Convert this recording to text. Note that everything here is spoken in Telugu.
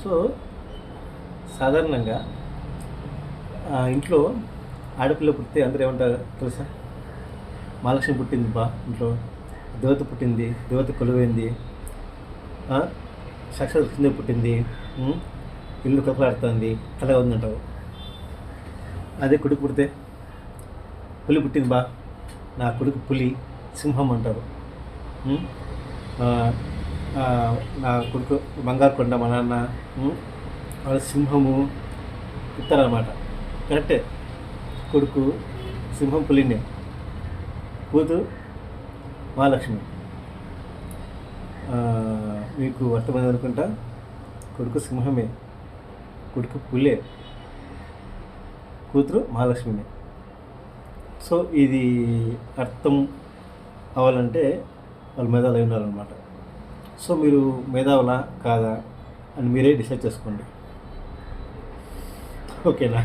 సో సాధారణంగా ఇంట్లో ఆడపిల్ల పుడితే అందరూ ఏమంటారు తెలుసా? మహాలక్ష్మి పుట్టింది బా ఇంట్లో, దేవత పుట్టింది, దేవత కొలువైంది, సాక్షాత్ లక్ష్మీ పుట్టింది, ఇల్లు కప్పలాడుతుంది, అలాగే ఉందంటారు. అదే కొడుకు పుడితే పులి పుట్టింది బా, నా కొడుకు పులి సింహం అంటారు. నా కొడుకు బంగారు కొండ, మా నాన్న వాళ్ళ సింహము పుట్టారన్నమాట. కరెక్టే, కొడుకు సింహం పులినే, కూతురు మహాలక్ష్మి. మీకు అర్థమైంది అనుకుంటా. కొడుకు సింహమే, కొడుకు పులే, కూతురు మహాలక్ష్మినే. సో ఇది అర్థం అవ్వాలంటే వాళ్ళు మేధావులు అయి ఉండాలన్నమాట. సో మీరు మేధావులా కాదా అని మీరే డిసైడ్ చేసుకోండి. ఓకేనా?